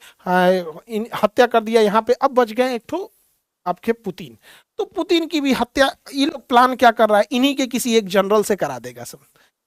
हत्या कर दिया यहाँ पे। अब बच गए एक ठो आपके पुतिन। तो पुतिन की भी हत्या ये लोग प्लान क्या कर रहा है, इन्हीं के किसी एक जनरल से करा देगा सब।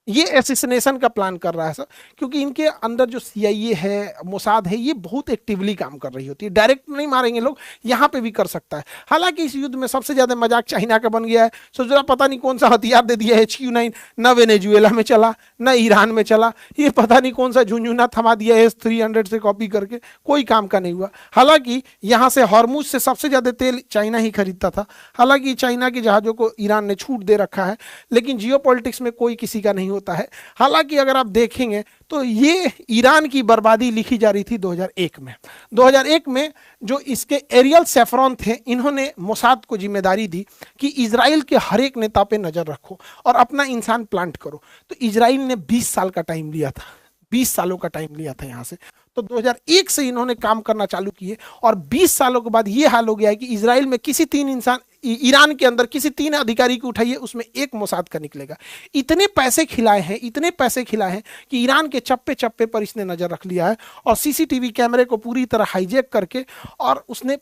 ये एसिसिनेशन का प्लान कर रहा है सर, क्योंकि इनके अंदर जो सीआईए है, मोसाद है, ये बहुत एक्टिवली काम कर रही होती है। डायरेक्ट नहीं मारेंगे लोग, यहाँ पे भी कर सकता है। हालांकि इस युद्ध में सबसे ज्यादा मजाक चाइना का बन गया है। सोच रहा पता नहीं कौन सा हथियार दे दिया HQ9, न वेनेजुएला में चला न ईरान में चला, ये पता नहीं कौन सा झुंझुना थमा दिया S-300 से कॉपी करके, कोई काम का नहीं हुआ। हालांकि यहाँ से हॉर्मुज से सबसे ज्यादा तेल चाइना ही खरीदता था। हालांकि चाइना के जहाजों को ईरान ने छूट दे रखा है, लेकिन जियोपॉलिटिक्स में कोई किसी का नहीं होता है। हालांकि अगर आप देखेंगे तो ये ईरान की बर्बादी लिखी जा रही थी 2001 में। 2001 में जो इसके एरियल सेफ्रॉन थे, इन्होंने मोसाद को जिम्मेदारी दी कि इजराइल के हर एक नेता पे नजर रखो और अपना इंसान प्लांट करो। तो इजराइल ने 20 साल का टाइम लिया था, 20 सालों का टाइम लिया था यहाँ से। तो 2001 से इन्होंने काम करना चालू किए और 20 सालों के बाद ये हाल हो गया है कि इजराइल में किसी 3 इंसान, ईरान के अंदर किसी 3 अधिकारी को उठाइए, उसमें एक मोसाद का निकलेगा। इतने पैसे खिलाए हैं, इतने पैसे खिलाए हैं कि ईरान के चप्पे चप्पे पर इसने नजर रख लिया है और सीसीटीवी कैमरे को पूरी तरह हाईजैक करके और उसने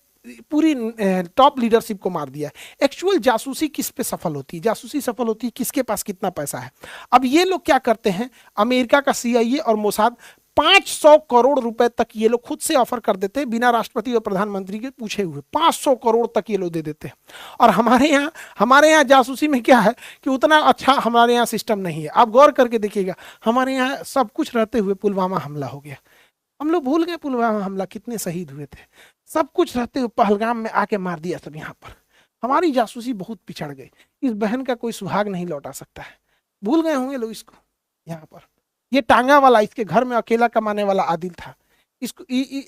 पूरी टॉप लीडरशिप को मार दिया है। एक्चुअल जासूसी किस पे सफल होती है? जासूसी सफल होती है किसके पास कितना पैसा है। अब ये लोग क्या करते हैं, अमेरिका का सीआईए और मोसाद 500 करोड़ रुपए तक ये लोग खुद से ऑफर कर देते हैं, बिना राष्ट्रपति और प्रधानमंत्री के पूछे हुए 500 करोड़ तक ये लोग दे देते हैं। और हमारे यहाँ जासूसी में क्या है कि उतना अच्छा हमारे यहाँ सिस्टम नहीं है। आप गौर करके देखिएगा, हमारे यहाँ सब कुछ रहते हुए पुलवामा हमला हो गया। हम लोग भूल गए पुलवामा हमला, कितने शहीद हुए थे। सब कुछ रहते हुए पहलगाम में आके मार दिया सब यहाँ पर। हमारी जासूसी बहुत पिछड़ गई। इस बहन का कोई सुहाग नहीं लौटा सकता है। भूल गए होंगे लोग इसको। यहाँ पर ये टांगा वाला, इसके घर में अकेला कमाने वाला आदिल था, इसको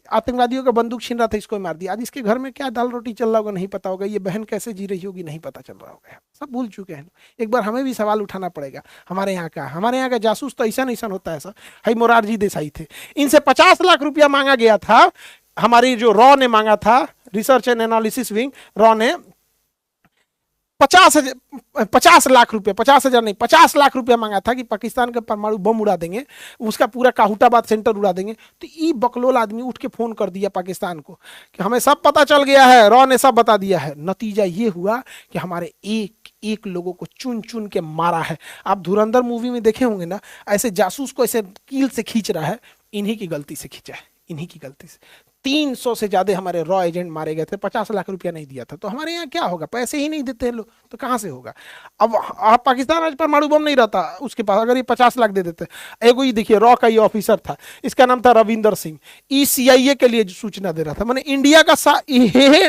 आतंकवादियों का बंदूक छीन रहा था, इसको मार दिया। आज इसके घर में क्या दाल रोटी चल रहा होगा नहीं पता होगा, ये बहन कैसे जी रही होगी नहीं पता चल रहा होगा। सब भूल चुके हैं। एक बार हमें भी सवाल उठाना पड़ेगा। हमारे यहाँ का जासूस तो ऐसा नहीं होता है सर। हाई मोरारजी देसाई थे, इनसे 50 लाख रुपया मांगा गया था। हमारी जो रॉ ने मांगा था, research and analysis wing, raw ने 50 लाख रुपया, 50,000 नहीं 50 लाख रुपया मांगा था कि पाकिस्तान का परमाणु बम उड़ा देंगे, उसका पूरा काहुटाबाद सेंटर उड़ा देंगे। तो ये बकलोल आदमी उठ के फोन कर दिया पाकिस्तान को कि हमें सब पता चल गया है, रॉ ने सब बता दिया है। नतीजा ये हुआ कि हमारे एक एक लोगों को चुन चुन के मारा है। आप धुरंधर मूवी में देखे होंगे ना, ऐसे जासूस को ऐसे कील से खींच रहा है, इन्हीं की गलती से खींचा है, इन्हीं की गलती से। 300 से ज्यादा हमारे रॉ एजेंट मारे गए थे, 50 लाख रुपया नहीं दिया था। तो हमारे यहाँ क्या होगा, पैसे ही नहीं देते हैं लोग, तो कहाँ से होगा। अब आप पाकिस्तान आज परमाणु बम नहीं रहता उसके पास, अगर ये 50 लाख दे देते। एगो ही देखिए, रॉ का ये ऑफिसर था, इसका नाम था रविंदर सिंह, सीआईए के लिए सूचना दे रहा था। मैंने इंडिया का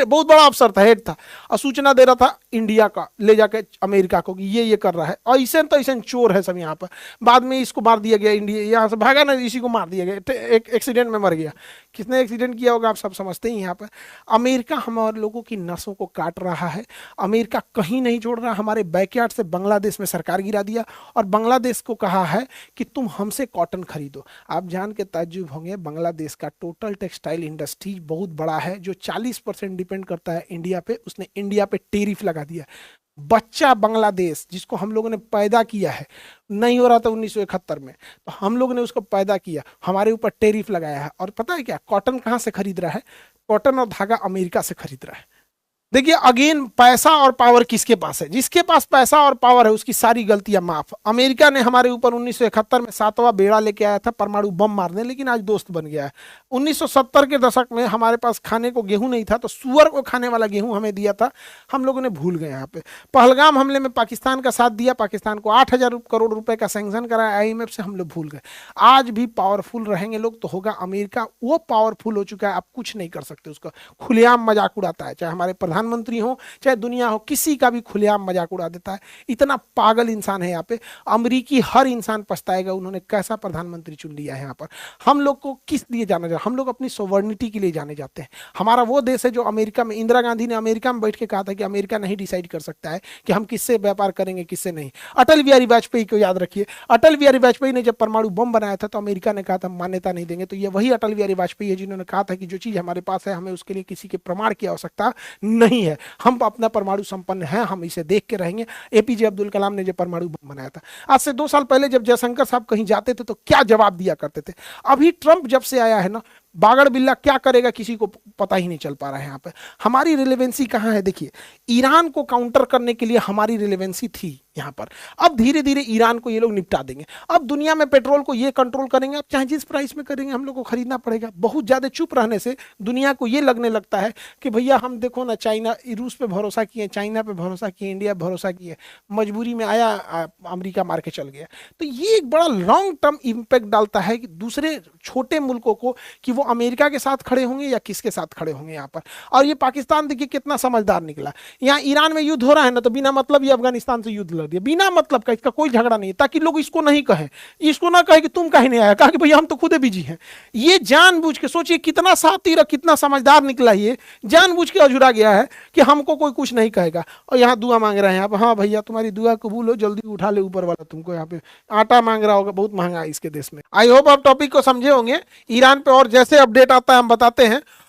बहुत बड़ा अफसर था, हेड था, और सूचना दे रहा था इंडिया का ले जाके अमेरिका को कि ये कर रहा है। और ऐसे तो ऐसे चोर है सब यहाँ पर। बाद में इसको मार दिया गया, इंडिया यहाँ से भागा ना, इसी को मार दिया गया, एक एक्सीडेंट में मर गया। किसने एक्सीडेंट किया होगा आप सब समझते ही। यहाँ पर अमेरिका हमारे लोगों की नसों को काट रहा है। अमेरिका कहीं नहीं छोड़ रहा। हमारे बैकयार्ड से बांग्लादेश में सरकार गिरा दिया और बांग्लादेश को कहा है कि तुम हमसे कॉटन खरीदो। आप जान के ताज्जुब होंगे, बांग्लादेश का टोटल टेक्सटाइल इंडस्ट्री बहुत बड़ा है, जो 40% डिपेंड करता है इंडिया पे। उसने इंडिया पे टेरिफ लगा दिया। बच्चा बांग्लादेश जिसको हम लोगों ने पैदा किया है, नहीं हो रहा था 1971 में, तो हम लोगों ने उसको पैदा किया, हमारे ऊपर टेरिफ लगाया है। और पता है क्या, कॉटन कहाँ से खरीद रहा है? कॉटन और धागा अमेरिका से खरीद रहा है। देखिए अगेन, पैसा और पावर किसके पास है? जिसके पास पैसा और पावर है उसकी सारी गलतियां माफ। अमेरिका ने हमारे ऊपर 1971 में 7वां बेड़ा लेके आया था परमाणु बम मारने, लेकिन आज दोस्त बन गया है। 1970 के दशक में हमारे पास खाने को गेहूं नहीं था, तो सुअर को खाने वाला गेहूं हमें दिया था, हम लोगों ने भूल गए। यहाँ पे पहलगाम हमले में पाकिस्तान का साथ दिया, पाकिस्तान को 8,000 करोड़ रुपए का सैंक्शन कराया IMF से, हम लोग भूल गए। आज भी पावरफुल रहेंगे लोग तो होगा अमेरिका। वो पावरफुल हो चुका है, आप कुछ नहीं कर सकते उसका। खुलेआम मजाक उड़ाता है, चाहे हमारे प्रधानमंत्री हो चाहे दुनिया हो, किसी का भी खुलेआम मजाक उड़ा देता है। इतना पागल इंसान है यहाँ पे। अमरीकी हर इंसान पछताएगा उन्होंने कैसा प्रधानमंत्री चुन लिया है यहाँ पर। हम लोग को किस लिए जाना जाता? हम लोग अपनी सोवर्निटी के लिए जाने जाते हैं। हमारा वो देश है जो अमेरिका में, इंदिरा गांधी ने अमेरिका में बैठ के कहा था कि अमेरिका नहीं डिसाइड कर सकता है कि हम किससे व्यापार करेंगे किससे नहीं। अटल बिहारी वाजपेयी को याद रखिए, अटल बिहारी वाजपेयी ने जब परमाणु बम बनाया था तो अमेरिका ने कहा था मान्यता नहीं देंगे। तो ये वही अटल बिहारी वाजपेयी है जिन्होंने कहा था कि जो चीज हमारे पास है हमें उसके लिए किसी के प्रमाण की आवश्यकता नहीं है, हम अपना परमाणु संपन्न है, हम इसे देख के रहेंगे। APJ अब्दुल कलाम ने जब परमाणु बम बनाया था, आज से 2 साल पहले जब जयशंकर साहब कहीं जाते थे तो क्या जवाब दिया करते थे। अभी ट्रंप जब से आया है ना, बागड़ बिल्ला क्या करेगा किसी को पता ही नहीं चल पा रहा है। यहाँ पे हमारी रिलेवेंसी कहाँ है? देखिए, ईरान को काउंटर करने के लिए हमारी रिलेवेंसी थी, यहाँ पर। अब धीरे धीरे ईरान को ये लोग निपटा देंगे। अब दुनिया में पेट्रोल को ये कंट्रोल करेंगे, अब चाहे जिस प्राइस में करेंगे हम लोग को खरीदना पड़ेगा। बहुत ज्यादा चुप रहने से दुनिया को ये लगने लगता है कि भैया हम देखो ना, चाइना रूस पे भरोसा किए, चाइना पे भरोसा किए, इंडिया पे भरोसा किए, मजबूरी में आया अमेरिका मार के चल गया। तो ये एक बड़ा लॉन्ग टर्म इम्पैक्ट डालता है कि दूसरे छोटे मुल्कों को, कि वो अमेरिका के साथ खड़े होंगे या किसके साथ खड़े होंगे यहाँ पर। और ये पाकिस्तान देखिए कितना समझदार निकला, यहाँ ईरान में युद्ध हो रहा है ना, तो बिना मतलब ये अफगानिस्तान से युद्ध लड़ दिया, बिना मतलब का, इसका कोई झगड़ा नहीं, ताकि लोग इसको नहीं कहें, इसको ना कहे कि तुम कहीं नहीं आया, कहा कि भैया हम तो खुदे बिजी हैं। ये जानबूझ के, सोचिए कितना शातिर और कितना समझदार निकला, ये जानबूझ के अझुरा गया है कि हमको कोई कुछ नहीं कहेगा। और यहाँ दुआ मांग रहे हैं यहाँ पर, हाँ भैया तुम्हारी दुआ कबूल हो, जल्दी उठा ले ऊपर वाला तुमको। यहाँ पे आटा मांग रहा होगा, बहुत महंगा है इसके देश में। आई होप आप टॉपिक को समझे होंगे। ईरान पे और जैसे अपडेट आता है हम बताते हैं।